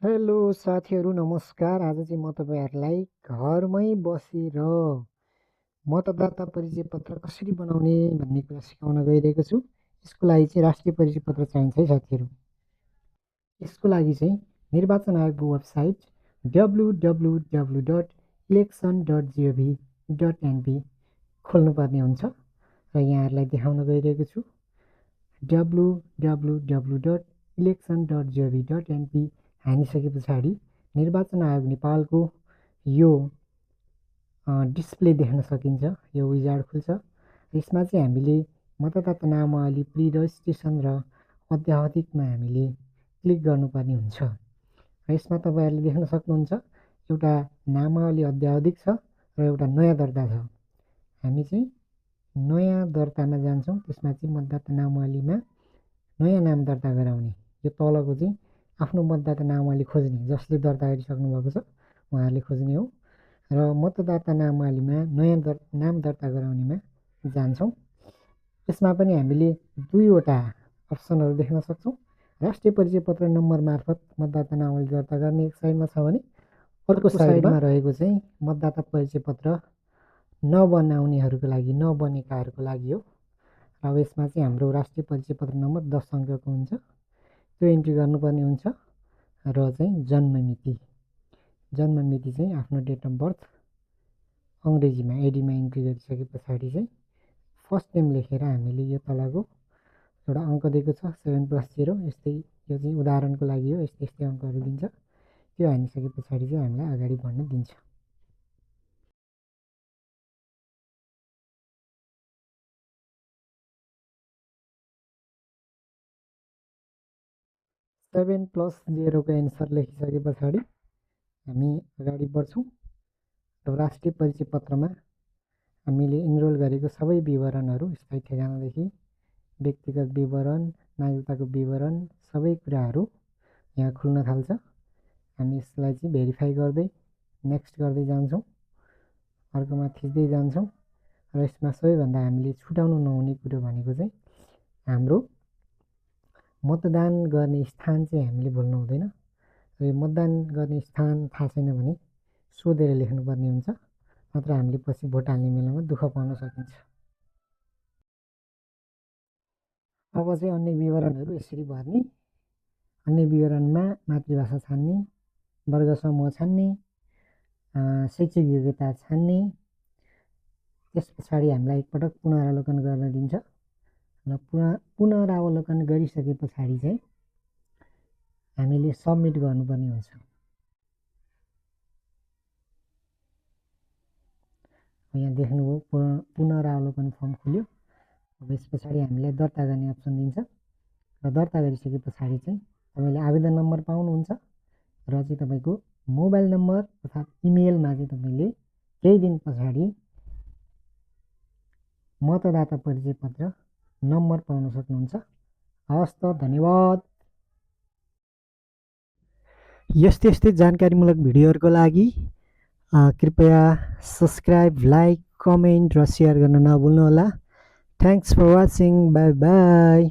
Hello साथीहरू नमस्कार। आज चाहिँ म तपाईँहरूलाई घरमै बसेर मतदाता परिचय पत्र कसरी बनाउने भन्ने कुरा सिकाउन गइरहेको छु। यसको लागि चाहिँ राष्ट्रिय परिचय पत्र चाहिन्छ है साथीहरू। यसको लागि चाहिँ निर्वाचन आयोगको वेबसाइट www.election.gov.np खोल्नुपर्ने हुन्छ र यहाँहरूलाई देखाउन गइरहेको छु। www.election.gov.np हानिसके पछाडि निर्वाचन आयोग नेपालको यो डिस्प्ले देख्न सकिन्छ। यो विजार्ड खुल्छ। यसमा चाहिँ हामीले मतदाता नामावली प्री रजिस्ट्रेसन र अद्यावधिकमा हामीले क्लिक गर्नुपर्ने हुन्छ। र यसमा तपाईँहरूले देख्न सक्नुहुन्छ एउटा नामावली अद्यावधिक छ र एउटा नयाँ दर्ता छ। हामी चाहिँ नयाँ दर्तामा जान्छौँ। त्यसमा चाहिँ मतदाता नामावलीमा नयाँ नाम दर्ता गराउने, यो तलको चाहिँ आफ्नो मतदाता नामावली खोज्ने, जसले दर्ता गरिसक्नु भएको छ उहाँहरूले खोज्ने हो। र मतदाता नामावलीमा नयाँ नाम दर्ता गराउनेमा जान्छौँ। यसमा पनि हामीले दुईवटा अप्सनहरू देख्न सक्छौँ। राष्ट्रिय परिचय पत्र नम्बर मार्फत मतदाता नामावली दर्ता गर्ने एक साइडमा छ भने अर्को साइडमा रहेको चाहिँ मतदाता परिचय पत्र नबनाउनेहरूको लागि, नबनेकाहरूको लागि हो। अब यसमा चाहिँ हाम्रो राष्ट्रिय परिचय पत्र नम्बर 10 अङ्कको हुन्छ, त्यो इन्ट्री गर्नुपर्ने हुन्छ। र चाहिँ जन्ममिति चाहिँ आफ्नो डेट अफ बर्थ अङ्ग्रेजीमा एडीमा इन्ट्री गरिसके पछाडि चाहिँ फर्स्ट नेम लेखेर हामीले यो तलको एउटा अङ्क दिएको छ 7+0, यस्तै यो चाहिँ उदाहरणको लागि हो। यस्तै यस्तै अङ्कहरू दिन्छ। त्यो हानिसके पछाडि चाहिँ हामीलाई अगाडि बढ्न दिन्छ। 7+0 को एन्सर लेखिसके पछाडि हामी अगाडि बढ्छौँ। र राष्ट्रिय परिचय पत्रमा हामीले इनरोल गरेको सबै विवरणहरू, स्थायी ठेगानादेखि व्यक्तिगत विवरण, नागरिकताको विवरण, सबै कुराहरू यहाँ खुल्न थाल्छ। हामी यसलाई चाहिँ भेरिफाई गर्दै नेक्स्ट गर्दै जान्छौँ, अर्कोमा थिच्दै जान्छौँ। र यसमा सबैभन्दा हामीले छुटाउनु नहुने कुरो भनेको चाहिँ हाम्रो मतदान गर्ने स्थान चाहिँ हामीले भुल्नु हुँदैन। र यो मतदान गर्ने स्थान थाहा छैन भने सोधेर लेख्नुपर्ने हुन्छ, नत्र हामीले पछि भोट हाल्ने बेलामा दुःख पाउन सकिन्छ। अब चाहिँ अन्य विवरणहरू यसरी भर्ने। अन्य विवरणमा मातृभाषा छान्ने, वर्ग समूह छान्ने, शैक्षिक योग्यता छान्ने। त्यस पछाडि हामीलाई एकपटक पुनरावलोकन गर्न दिन्छ र पुनरावलोकन गरिसके पछाडि चाहिँ हामीले सबमिट गर्नुपर्ने हुन्छ। यहाँ देख्नुभयो पुनरावलोकन फर्म खुल्यो। अब यस पछाडि हामीलाई दर्ता गर्ने अप्सन दिन्छ र दर्ता गरिसके पछाडि चाहिँ तपाईँले आवेदन नम्बर पाउनुहुन्छ र चाहिँ तपाईँको मोबाइल नम्बर अर्थात् इमेलमा चाहिँ तपाईँले केही दिन पछाडि मतदाता परिचय पत्र नम्बर पाउन सक्नुहुन्छ। हवस् त, धन्यवाद। यस्तै यस्तै जानकारीमूलक भिडियोहरूको लागि कृपया सब्सक्राइब, लाइक, कमेन्ट र सेयर गर्न नभुल्नुहोला। Thanks for watching. Bye by.